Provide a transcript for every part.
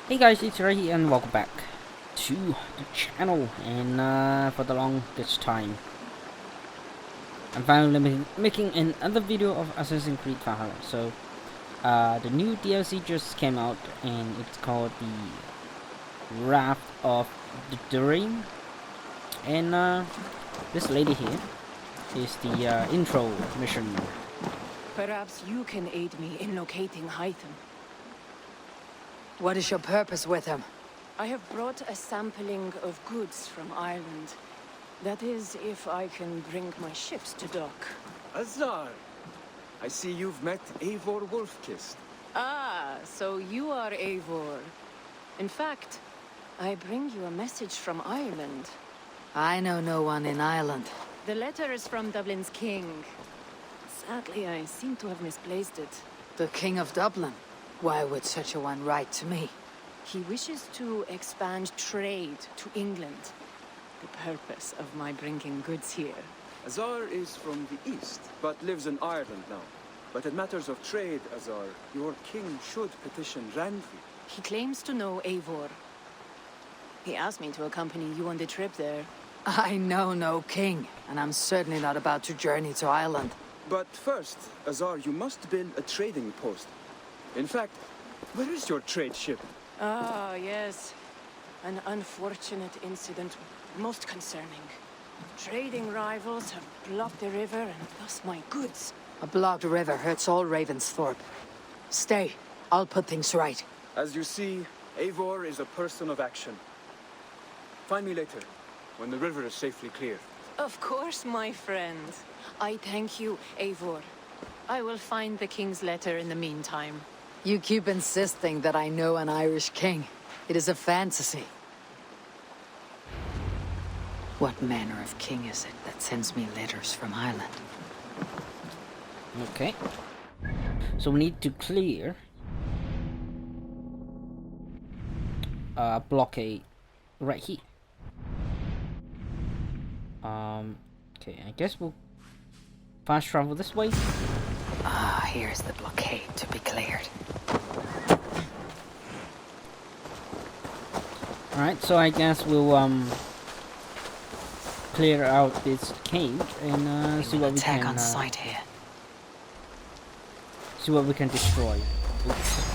Hey guys, it's Ray and welcome back to the channel. And for the longest time, I'm finally making another video of Assassin's Creed Valhalla. So the new DLC just came out and it's called the Wrath of the Dream. And this lady here is the intro mission. Perhaps you can aid me in locating Hytham. What is your purpose with him? I have brought a sampling of goods from Ireland. That is, if I can bring my ships to dock. Azar! I see you've met Eivor Wolfkist. Ah, so you are Eivor. In fact, I bring you a message from Ireland. I know no one in Ireland. The letter is from Dublin's king. Sadly, I seem to have misplaced it. The King of Dublin? Why would such a one write to me? He wishes to expand trade to England. The purpose of my bringing goods here. Azar is from the east, but lives in Ireland now. But in matters of trade, Azar, your king should petition Randvi. He claims to know Eivor. He asked me to accompany you on the trip there. I know no king, and I'm certainly not about to journey to Ireland. But first, Azar, you must build a trading post. In fact, where is your trade ship? Ah, yes. An unfortunate incident, most concerning. Trading rivals have blocked the river and thus my goods. A blocked river hurts all Ravensthorpe. Stay, I'll put things right. As you see, Eivor is a person of action. Find me later, when the river is safely clear. Of course, my friend. I thank you, Eivor. I will find the king's letter in the meantime. You keep insisting that I know an Irish king. It is a fantasy. What manner of king is it that sends me letters from Ireland? Okay. So we need to clear a blockade right here. Okay, I guess we'll fast travel this way. Ah, here's the blockade to be cleared. Alright, so I guess we'll clear out this cave and see what we attack can on sight here. see what we can destroy. Oops.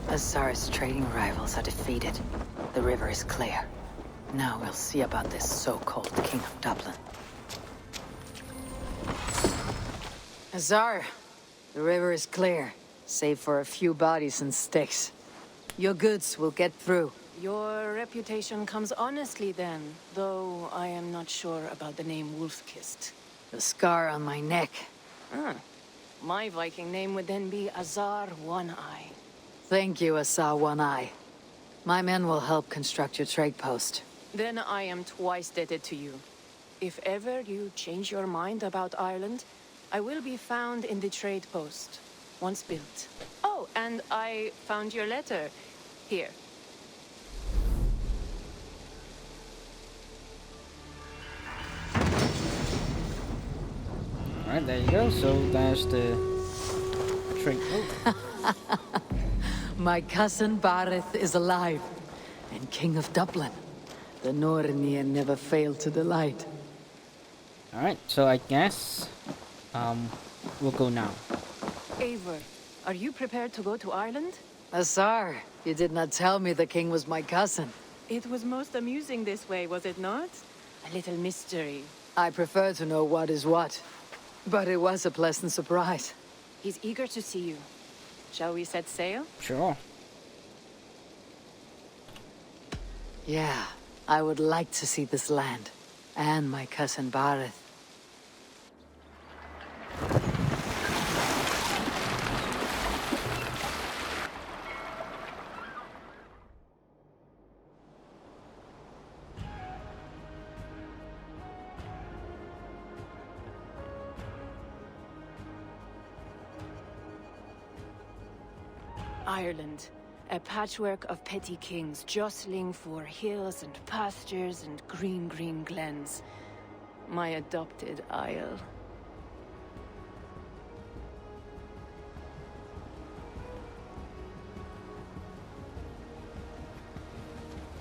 Azar's trading rivals are defeated. The river is clear. Now we'll see about this so-called King of Dublin. Azar, the river is clear, save for a few bodies and sticks. Your goods will get through. Your reputation comes honestly then, though I am not sure about the name Wolfkist. The scar on my neck. Ah, my Viking name would then be Azar One-Eye. Thank you, Azar One-Eye. My men will help construct your trade post. Then I am twice indebted to you. If ever you change your mind about Ireland, I will be found in the trade post, once built. Oh, and I found your letter. Here. Alright, there you go. So that's the trick. Oh. My cousin Warth is alive, and King of Dublin. The Nornir never failed to delight. Alright, so I guess we'll go now. Eivor, are you prepared to go to Ireland? Azar, you did not tell me the king was my cousin. It was most amusing this way, was it not? A little mystery. I prefer to know what is what, but it was a pleasant surprise. He's eager to see you. Shall we set sail? Sure. Yeah, I would like to see this land, and my cousin Warth. Ireland. A patchwork of petty kings jostling for hills and pastures and green glens. My adopted isle.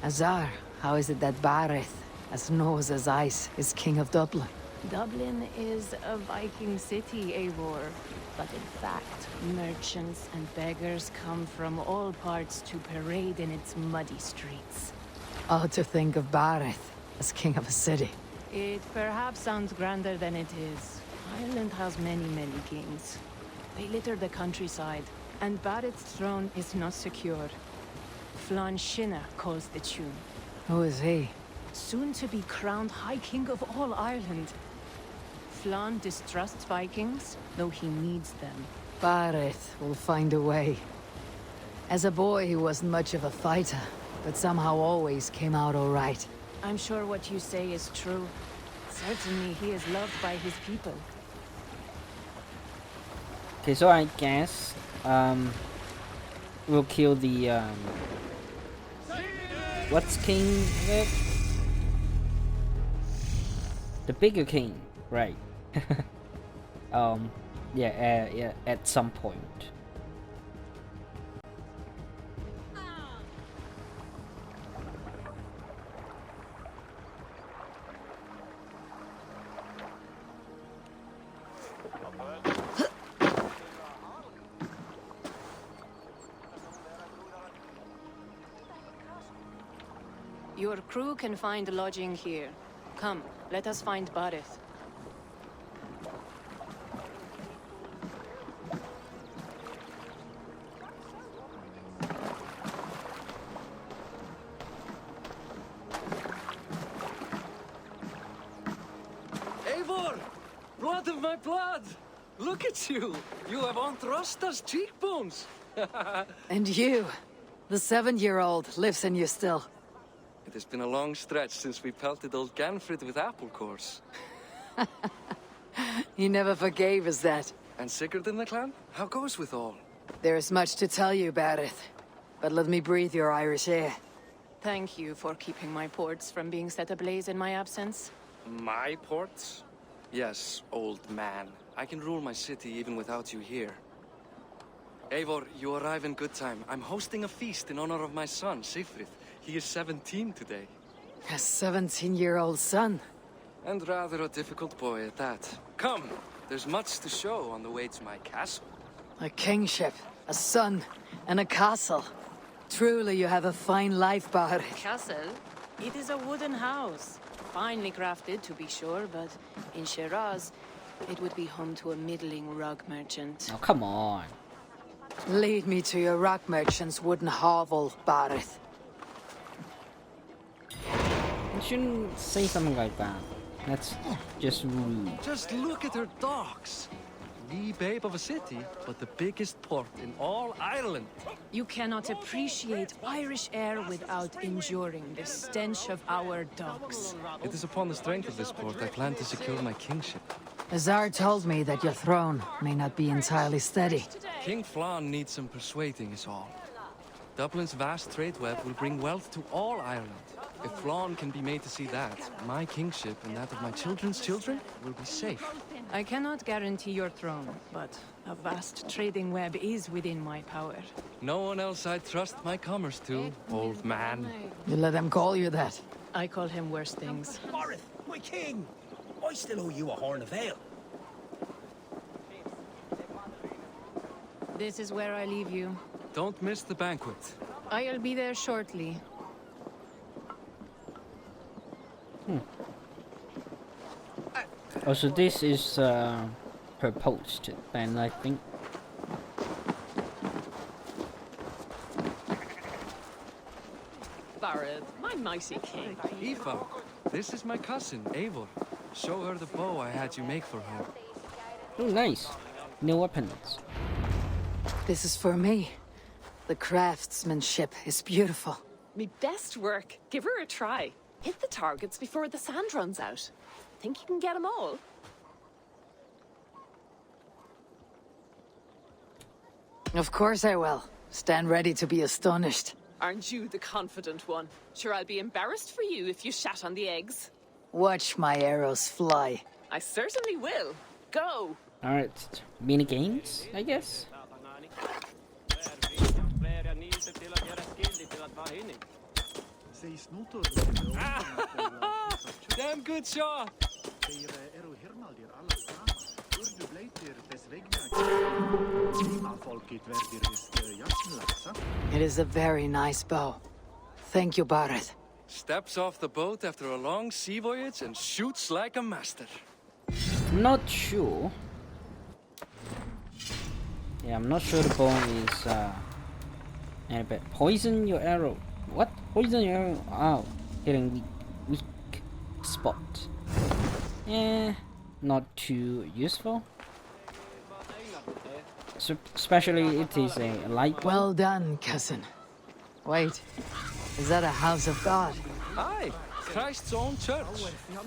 Azar, how is it that Barith, as knows as ice, is king of Dublin? Dublin is a Viking city, Eivor. But in fact, merchants and beggars come from all parts to parade in its muddy streets. Oh, to think of Barith as king of a city. It perhaps sounds grander than it is. Ireland has many kings. They litter the countryside, and Barith's throne is not secure. Flann Sinna calls the tune. Who is he? Soon to be crowned High King of all Ireland. Flann distrusts Vikings, though he needs them. Barith will find a way. As a boy, he wasn't much of a fighter, but somehow always came out all right. I'm sure what you say is true. Certainly he is loved by his people. Okay, so I guess we'll kill the what's king again? The bigger king, right? Yeah, at some point. Your crew can find lodging here. Come, let us find Barith. Eivor! Blood of my blood! Look at you! You have Aunt Rosta's cheekbones! And you, the 7-year-old, lives in you still. It has been a long stretch since we pelted old Ganfrid with apple cores. He never forgave us that. And Sigurd in the clan? How goes with all? There is much to tell you, Barith, but let me breathe your Irish air. Thank you for keeping my ports from being set ablaze in my absence. My ports? Yes, old man. I can rule my city even without you here. Eivor, you arrive in good time. I'm hosting a feast in honor of my son, Sigfrid. He is 17 today. A 17-year-old son. And rather a difficult boy at that. Come, there's much to show on the way to my castle. A kingship, a son, and a castle. Truly you have a fine life, Barith. Castle? It is a wooden house. Finely crafted, to be sure, but in Shiraz, it would be home to a middling rug merchant. Oh, come on. Lead me to your rock merchant's wooden hovel, Barith. You shouldn't say something like that. That's just rude. Just look at her docks. Wee babe of a city, but the biggest port in all Ireland. You cannot appreciate Irish air without enduring the stench of our docks. It is upon the strength of this port I plan to secure my kingship. Azar told me that your throne may not be entirely steady. King Flann needs some persuading is all. Dublin's vast trade web will bring wealth to all Ireland. If Flann can be made to see that, my kingship and that of my children's children will be safe. I cannot guarantee your throne, but a vast trading web is within my power. No one else I'd trust my commerce to, old man. You let them call you that. I call him worse things. Warth, my king! I still owe you a horn of ale. This is where I leave you. Don't miss the banquet. I'll be there shortly. Oh, so this is her post, then I think. Barith, my mighty king. Aoife, this is my cousin, Eivor. Show her the bow I had you make for her. Oh, nice. No weapons. This is for me. The craftsmanship is beautiful. Me best work. Give her a try. Hit the targets before the sand runs out. Think you can get them all? Of course I will. Stand ready to be astonished. Aren't you the confident one? Sure, I'll be embarrassed for you if you shat on the eggs. Watch my arrows fly. I certainly will. Go! Alright, mini games, I guess. Damn good shot! It is a very nice bow. Thank you, Warth. Steps off the boat after a long sea voyage and shoots like a master. Not sure. Yeah, I'm not sure the bow is any bit. Poison your arrow. What? Poison your arrow? Oh, hitting weak spot. Yeah, not too useful. So, especially it is a light bow. Well done, cousin. Wait, is that a house of God? Aye, Christ's own church.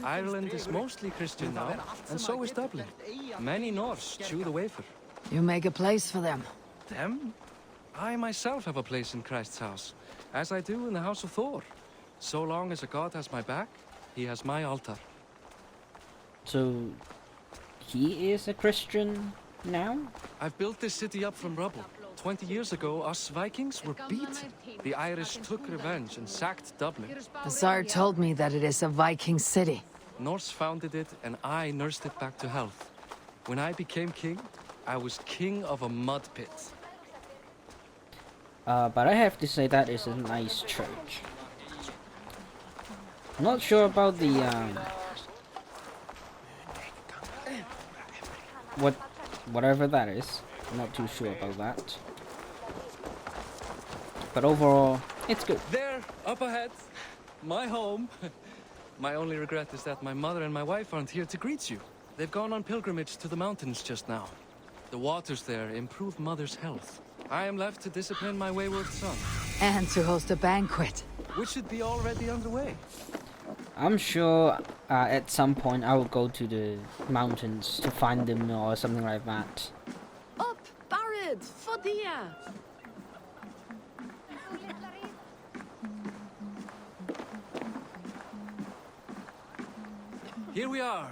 Ireland is mostly Christian now, and so is Dublin. Many Norse chew the wafer. You make a place for them. Them? I myself have a place in Christ's house, as I do in the house of Thor. So long as a god has my back, he has my altar. So, he is a Christian now? I've built this city up from rubble. 20 years ago, us Vikings were beaten. The Irish took revenge and sacked Dublin. The Tsar told me that it is a Viking city. Norse founded it, and I nursed it back to health. When I became king, I was king of a mud pit. But I have to say that is a nice church. Not sure about the whatever that is. I'm not too sure about that. But overall, it's good. There, up ahead, my home. My only regret is that my mother and my wife aren't here to greet you. They've gone on pilgrimage to the mountains just now. The waters there improve mother's health. I am left to discipline my wayward son. And to host a banquet. Which should be already underway. I'm sure at some point I will go to the mountains to find them or something like that. Up, Barad, Fodia! Here we are.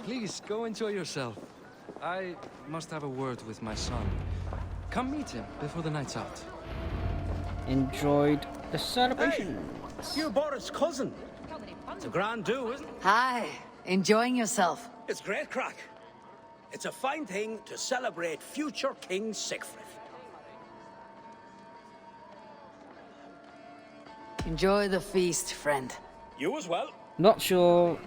Please, go enjoy yourself. I must have a word with my son. Come meet him before the night's out. Enjoyed the celebration. You're Boris' cousin. It's a grand do, isn't it? Hi, enjoying yourself. It's great crack. It's a fine thing to celebrate future King Siegfried. Enjoy the feast, friend. You as well. Not sure.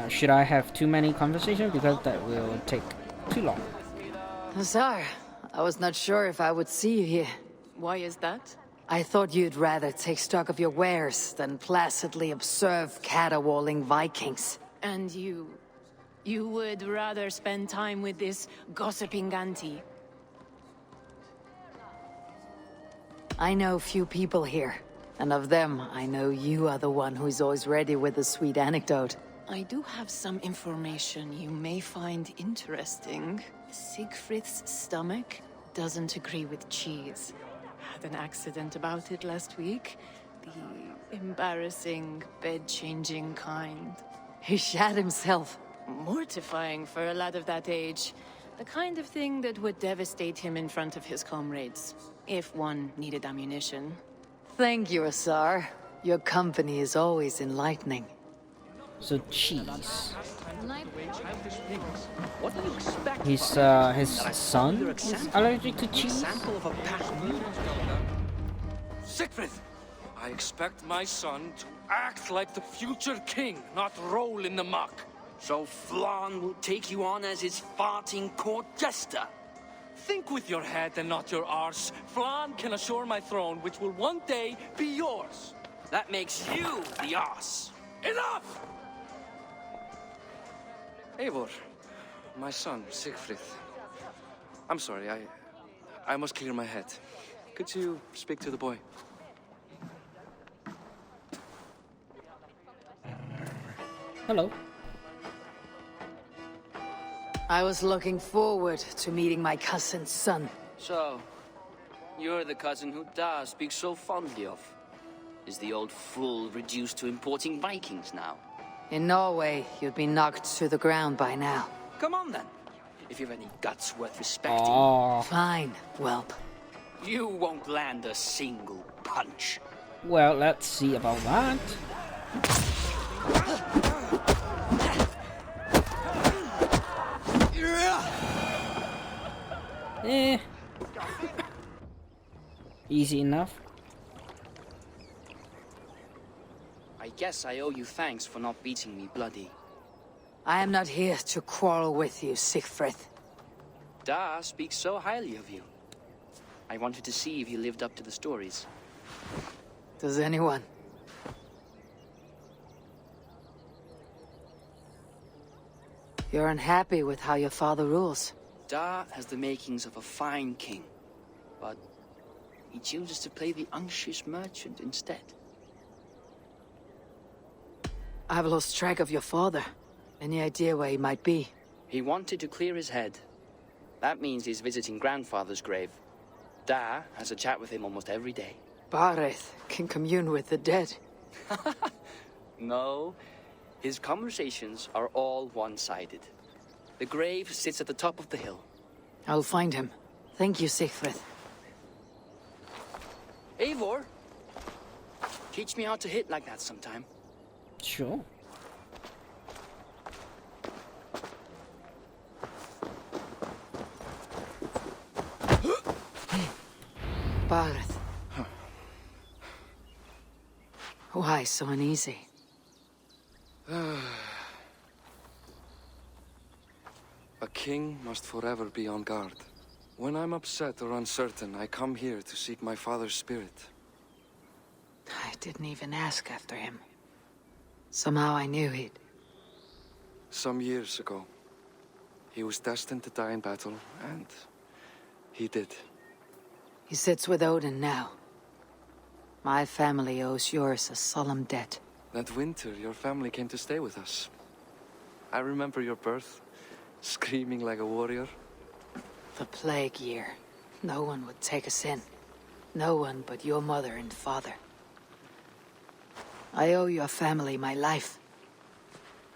Should I have too many conversations because that will take too long. Tsar, I was not sure if I would see you here. Why is that? I thought you'd rather take stock of your wares than placidly observe caterwauling Vikings. And you would rather spend time with this gossiping auntie? I know few people here, and of them, I know you are the one who is always ready with a sweet anecdote. I do have some information you may find interesting. Siegfried's stomach doesn't agree with cheese. Had an accident about it last week. The embarrassing, bed-changing kind. He shat himself. Mortifying for a lad of that age. The kind of thing that would devastate him in front of his comrades, if one needed ammunition. Thank you, Tsar. Your company is always enlightening. So cheese. What do you expect? His son is allergic to cheese. Siegfried! I expect my son to act like the future king, not roll in the muck. So Flan will take you on as his farting court jester? Think with your head and not your arse. Flan can assure my throne, which will one day be yours. That makes you the ass. Enough! Eivor, my son, Siegfried. I'm sorry, I must clear my head. Could you speak to the boy? Hello. I was looking forward to meeting my cousin's son. So, You're the cousin who Da speaks so fondly of. Is the old fool reduced to importing Vikings now? In Norway, you'd be knocked to the ground by now. Come on then. If you've any guts worth respecting. Oh, Fine, whelp. You won't land a single punch. well, let's see about that. Eh. Easy enough. I guess I owe you thanks for not beating me bloody. I am not here to quarrel with you, Siegfried. Da speaks so highly of you. I wanted to see if you lived up to the stories. Does anyone? You're unhappy with how your father rules. Da has the makings of a fine king, but he chooses to play the unctuous merchant instead. I've lost track of your father. Any idea where he might be? He wanted to clear his head. That means he's visiting grandfather's grave. Da has a chat with him almost every day. Warth can commune with the dead. No, his conversations are all one-sided. The grave sits at the top of the hill. I'll find him. Thank you, Siegfried. Eivor, teach me how to hit like that sometime. Sure. Warth. Why so uneasy? A king must forever be on guard. When I'm upset or uncertain, I come here to seek my father's spirit. I didn't even ask after him. Somehow I knew he'd... Some years ago, he was destined to die in battle, and he did. He sits with Odin now. My family owes yours a solemn debt. That winter, your family came to stay with us. I remember your birth, screaming like a warrior. The plague year. No one would take us in. No one but your mother and father. I owe your family my life.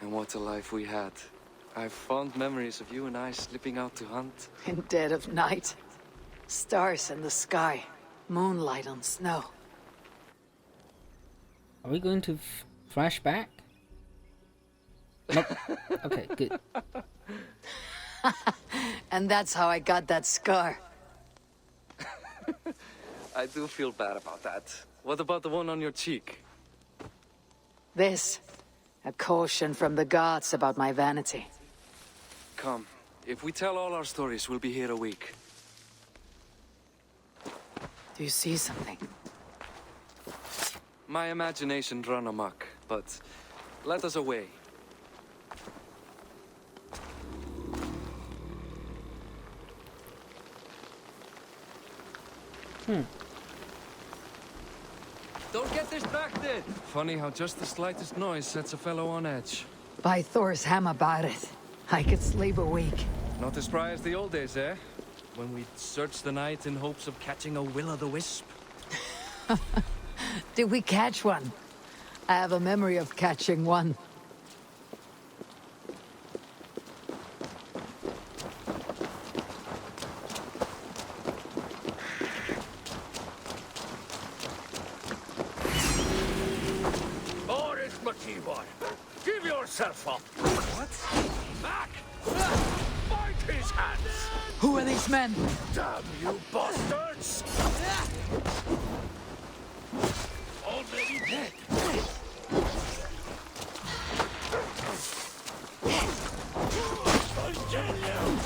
And what a life we had. I have fond memories of you and I slipping out to hunt. In dead of night. Stars in the sky. Moonlight on snow. Are we going to flash back? Nope. Okay, good. And that's how I got that scar. I do feel bad about that. What about the one on your cheek? This. A caution from the gods about my vanity. Come. If we tell all our stories, we'll be here a week. Do you see something? My imagination run amok, but let us away. Don't get distracted! Funny how just the slightest noise sets a fellow on edge. By Thor's hammer, Barith. I could sleep a week. Not as spry as the old days, eh? When we'd search the night in hopes of catching a will-o'-the-wisp. Did we catch one? I have a memory of catching one. Give yourself up! What? Back! Bite his hands! Who are these men? Damn you bastards! Already dead! I'll kill you!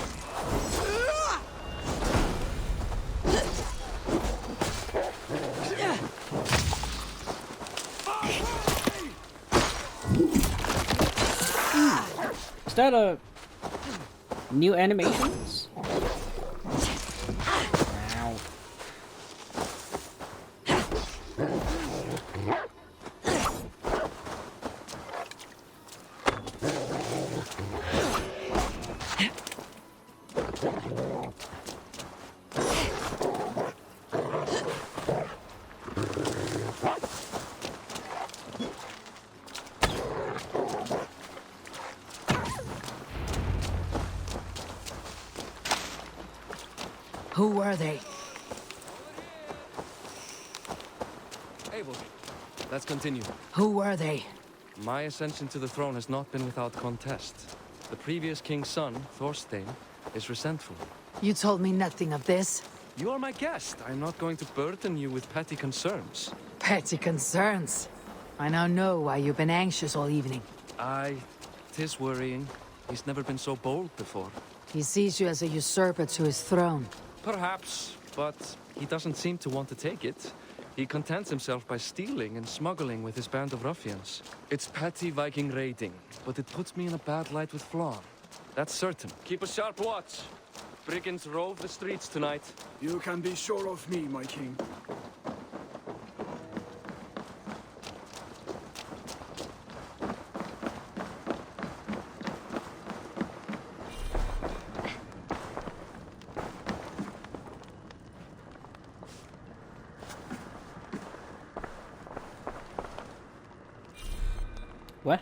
Is that a new animations? Ow. Who were they? Eivor, let's continue. Who were they? My ascension to the throne has not been without contest. The previous king's son, Thorstein, is resentful. You told me nothing of this. You are my guest. I'm not going to burden you with petty concerns. Petty concerns. I now know why you've been anxious all evening. Aye, 'tis worrying. He's never been so bold before. He sees you as a usurper to his throne. Perhaps, but he doesn't seem to want to take it. He contents himself by stealing and smuggling with his band of ruffians. It's petty Viking raiding, but it puts me in a bad light with Flan. That's certain. Keep a sharp watch. Brigands rove the streets tonight. You can be sure of me, my king. What?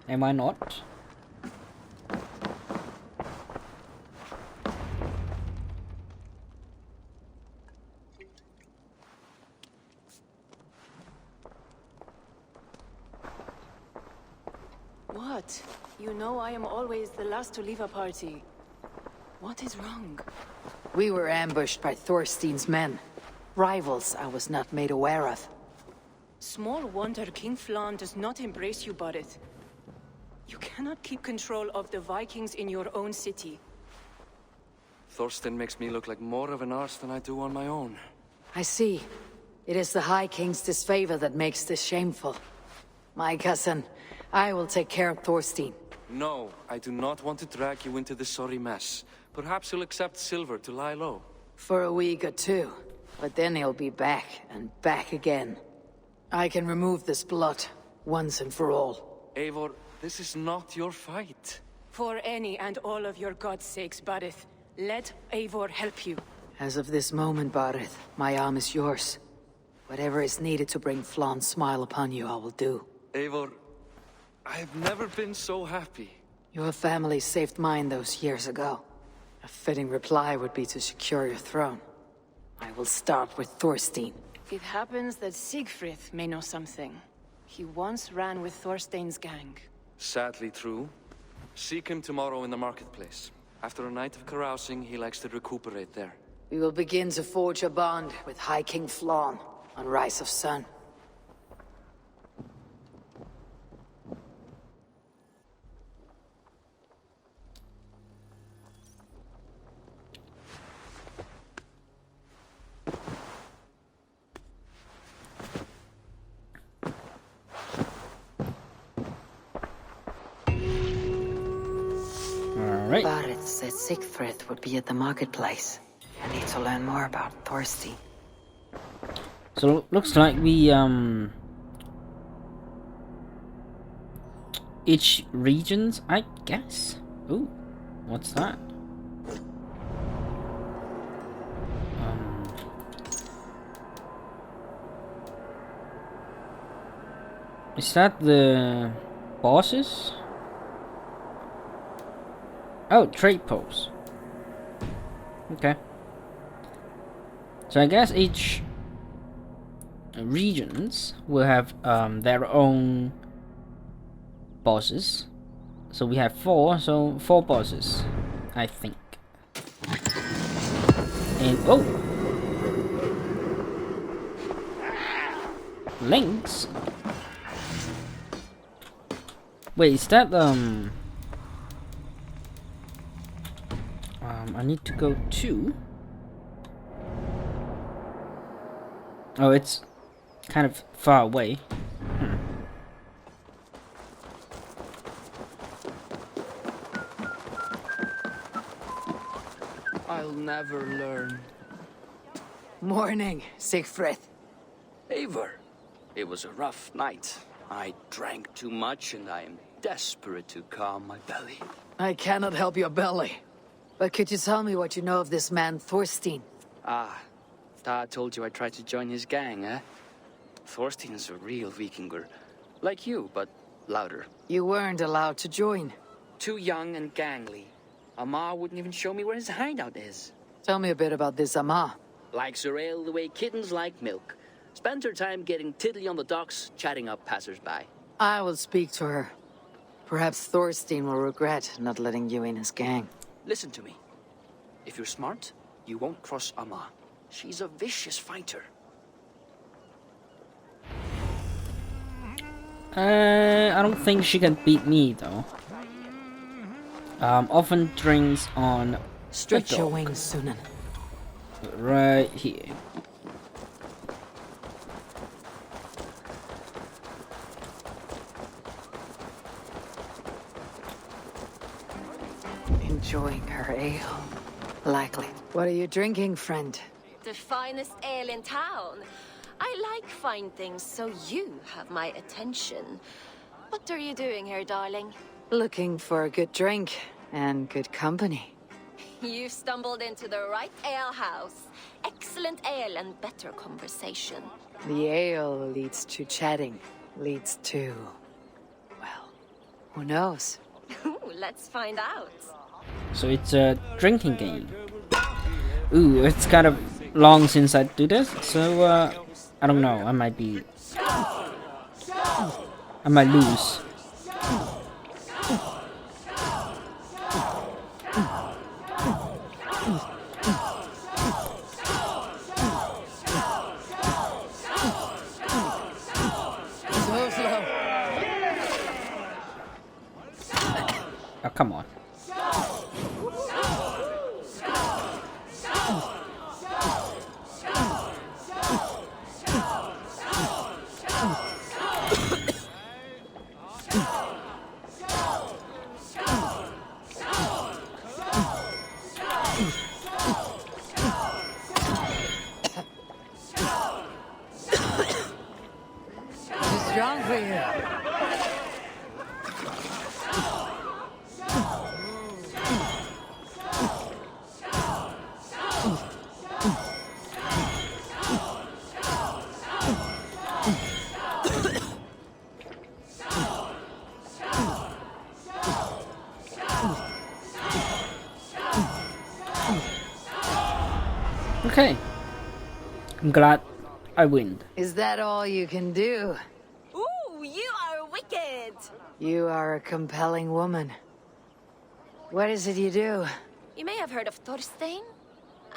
Am I not? What? You know I am always the last to leave a party. What is wrong? We were ambushed by Thorstein's men. Rivals I was not made aware of. Small wonder King Flan does not embrace you, Borith. You cannot keep control of the Vikings in your own city. Thorstein makes me look like more of an arse than I do on my own. I see. It is the High King's disfavor that makes this shameful. My cousin, I will take care of Thorstein. No, I do not want to drag you into this sorry mess. Perhaps you'll accept silver to lie low. For a week or two. But then he'll be back, and back again. I can remove this blot, once and for all. Eivor, this is not your fight. For any and all of your god's sakes, Borith, let Eivor help you. As of this moment, Barith, my arm is yours. Whatever is needed to bring Flan's smile upon you, I will do. Eivor, I've never been so happy. Your family saved mine those years ago. A fitting reply would be to secure your throne. I will start with Thorstein. It happens that Siegfried may know something. He once ran with Thorstein's gang. Sadly true. Seek him tomorrow in the marketplace. After a night of carousing, he likes to recuperate there. We will begin to forge a bond with High King Flan on Rise of Sun. Alright. Barith said Siegfried would be at the marketplace. I need to learn more about Thorstein. So looks like we each regions, I guess. Ooh, what's that? Is that the bosses? Oh, trade posts. Okay. So I guess each regions will have their own bosses. So we have 4, so 4 bosses, I think. And oh, links. Wait, is that I need to go to. Oh, it's kind of far away. I'll never learn. Morning, Siegfried. Eivor, it was a rough night. I drank too much and I am desperate to calm my belly. I cannot help your belly. But could you tell me what you know of this man, Thorstein? Ah, Dad told you I tried to join his gang, eh? Thorstein is a real Vikinger. Like you, but louder. You weren't allowed to join. Too young and gangly. Amar wouldn't even show me where his hideout is. Tell me a bit about this Ama. Likes her ale the way kittens like milk. Spends her time getting tiddly on the docks, chatting up passers-by. I will speak to her. Perhaps Thorstein will regret not letting you in his gang. Listen to me. If you're smart, you won't cross Ama. She's a vicious fighter. I don't think she can beat me though. Often drinks on Stretch the your dock. wings, Sunan. Right here. Enjoying her ale. Likely. What are you drinking, friend? The finest ale in town. I like fine things, so you have my attention. What are you doing here, darling? Looking for a good drink and good company. You stumbled into the right ale house. Excellent ale and better conversation. The ale leads to chatting, leads to... well, who knows? Let's find out. So it's a drinking game. Ooh, it's kind of long since I do this, so I don't know. I might lose. So slow. Oh, come on. Too strong for you. Okay. I'm glad I win. Is that all you can do? Ooh, you are wicked. You are a compelling woman. What is it you do? You may have heard of Thorstein.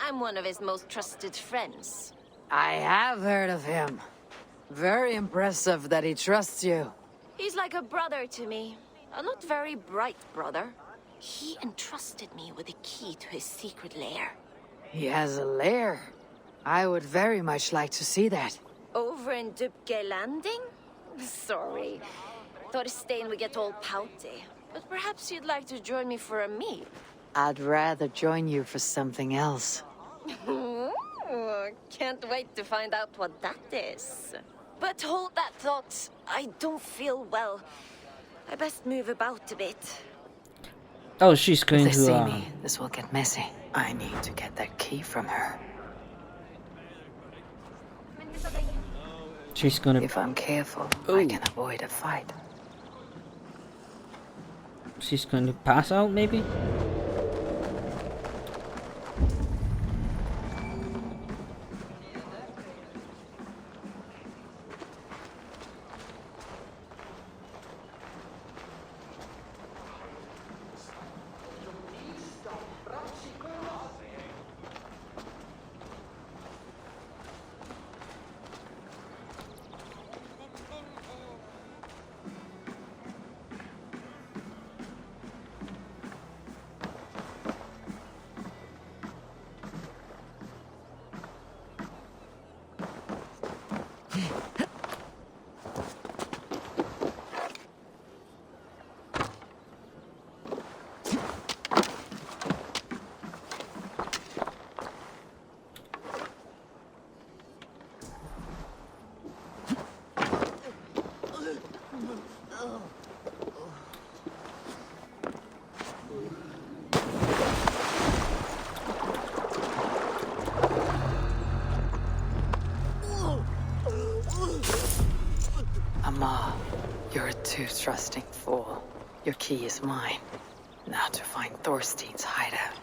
I'm one of his most trusted friends. I have heard of him. Very impressive that he trusts you. He's like a brother to me. A not very bright brother. He entrusted me with the key to his secret lair. He has a lair. I would very much like to see that. Over in Dubke Landing? Sorry. Thorstein would get all pouty. But perhaps you'd like to join me for a meal. I'd rather join you for something else. Ooh, can't wait to find out what that is. But hold that thought. I don't feel well. I best move about a bit. Oh, she's going If they see to. me, this will get messy. I need to get that key from her. She's gonna. If I'm careful, I Ooh. can avoid a fight. She's going to pass out, maybe. Ama, you're a too trusting fool. Your key is mine. Now to find Thorstein's hideout.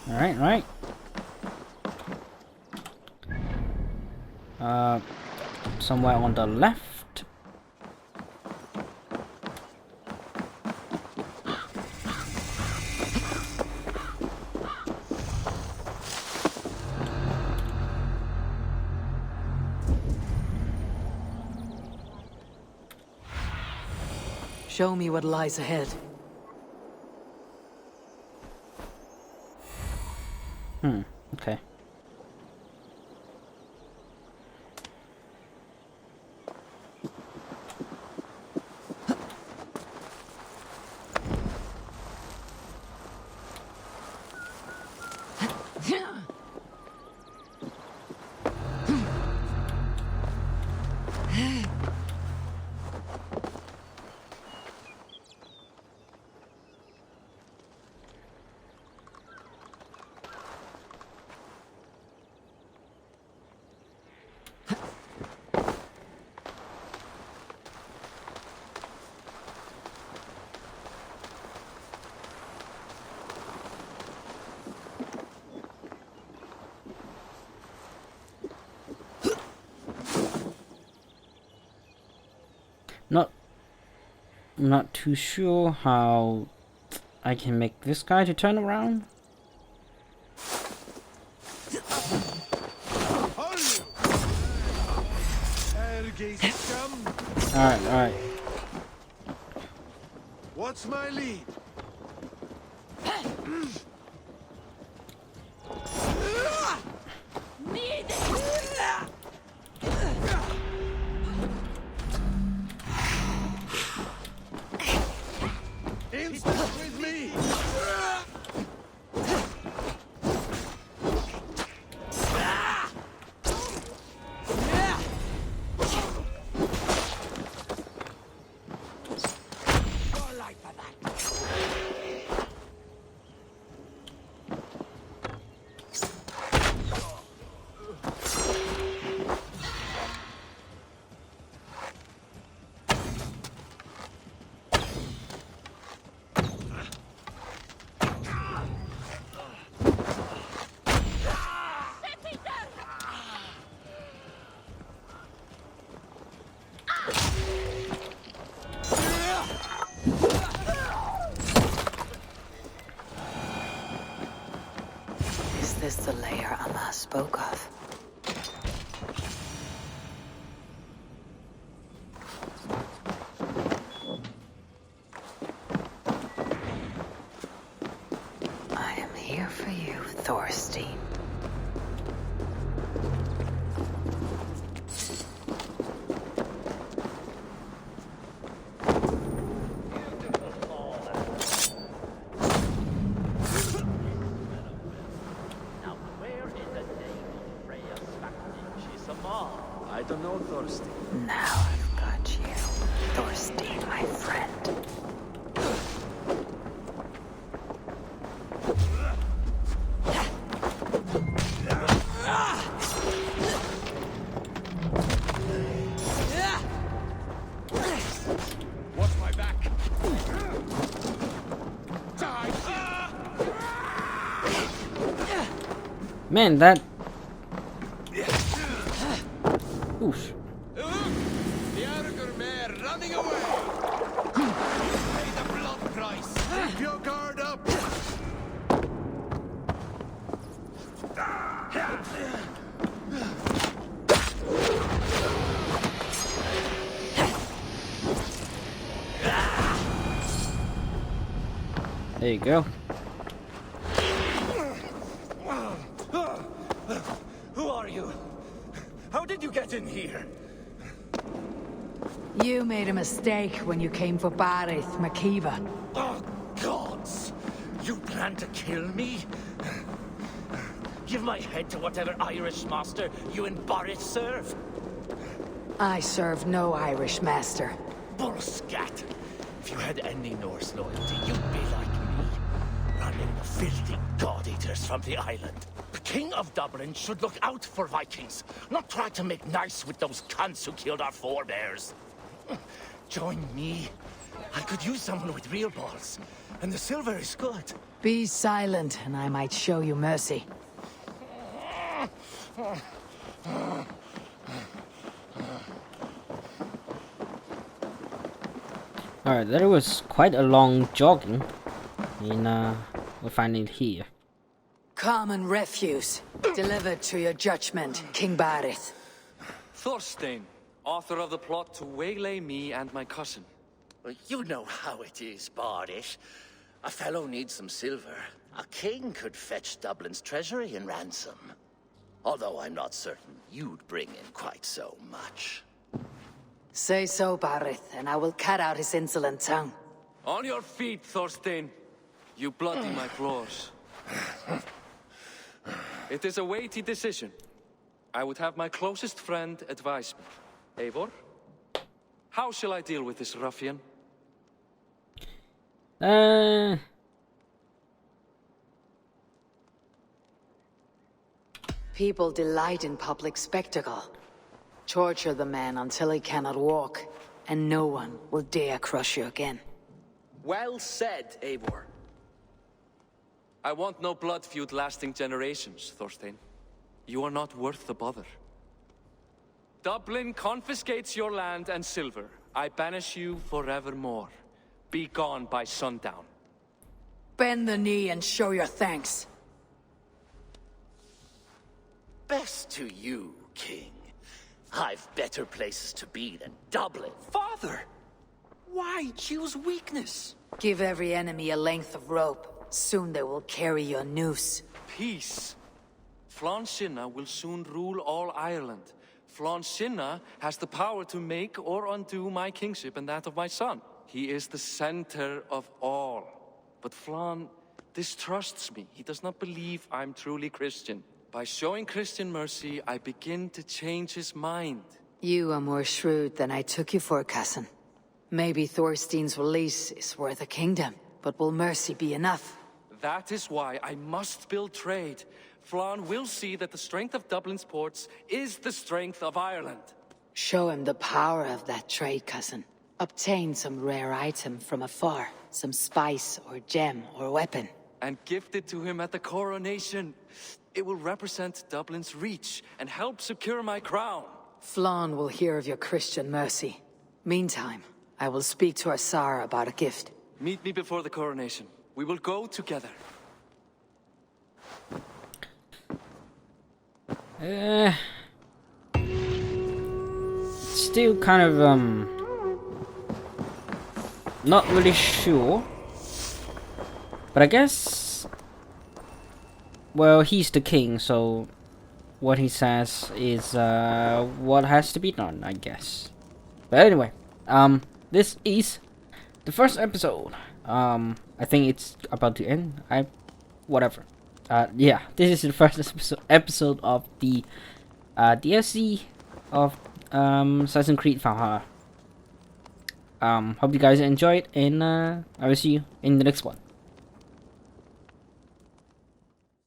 Alright, right. Somewhere on the left. Show me what lies ahead. Okay. I'm not too sure how I can make this guy to turn around. Alright. What's my lead? Instant with me! Is this the layer Amma spoke of? I am here for you, Thorstein. I don't know, Thorstein. Now I've got you, Thorstein, my friend. Watch my back! Man, that... Oof. The Arger mare running away! Pay the blood price! Keep your guard up! There you go. Who are you? How did you get in here? You made a mistake when you came for Barith, Makiva. Oh, gods! You plan to kill me? Give my head to whatever Irish master you and Barith serve. I serve no Irish master. Bullscat! If you had any Norse loyalty, you'd be like me, running the filthy god-eaters from the island. The King of Dublin should look out for Vikings, not try to make nice with those cunts who killed our forebears. Join me, I could use someone with real balls. And the silver is good. Be silent, and I might show you mercy. Alright, that was quite a long jogging. And we'll find it here. Common refuse. Delivered to your judgment, King Barith. Thorstein, author of the plot to waylay me and my cousin. Well, you know how it is, Bardish. A fellow needs some silver. A king could fetch Dublin's treasury in ransom. Although I'm not certain you'd bring in quite so much. Say so, Barith, and I will cut out his insolent tongue. On your feet, Thorstein. You bloody my claws. It is a weighty decision. I would have my closest friend advise me. Eivor, how shall I deal with this ruffian? People delight in public spectacle. Torture the man until he cannot walk, and no one will dare crush you again. Well said, Eivor. I want no blood feud lasting generations, Thorstein. You are not worth the bother. Dublin confiscates your land and silver. I banish you forevermore. Be gone by sundown. Bend the knee and show your thanks. Best to you, King. I've better places to be than Dublin. Father! Why choose weakness? Give every enemy a length of rope. Soon they will carry your noose. Peace. Flann Sinna will soon rule all Ireland. Flann Sinna has the power to make or undo my kingship and that of my son. He is the center of all. But Flann distrusts me. He does not believe I'm truly Christian. By showing Christian mercy, I begin to change his mind. You are more shrewd than I took you for, cousin. Maybe Thorstein's release is worth a kingdom, but will mercy be enough? That is why I must build trade. Flann will see that the strength of Dublin's ports is the strength of Ireland. Show him the power of that trade, cousin. Obtain some rare item from afar, some spice or gem or weapon. And gift it to him at the coronation. It will represent Dublin's reach and help secure my crown. Flann will hear of your Christian mercy. Meantime, I will speak to our Tsar about a gift. Meet me before the coronation. We will go together. Still kind of not really sure, but I guess, well, he's the king, so what he says is what has to be done, I guess. But anyway, this is the first episode. I think it's about to end. Whatever. Yeah, this is the first episode of the DLC of Assassin's Creed Valhalla. Hope you guys enjoyed, and I will see you in the next one.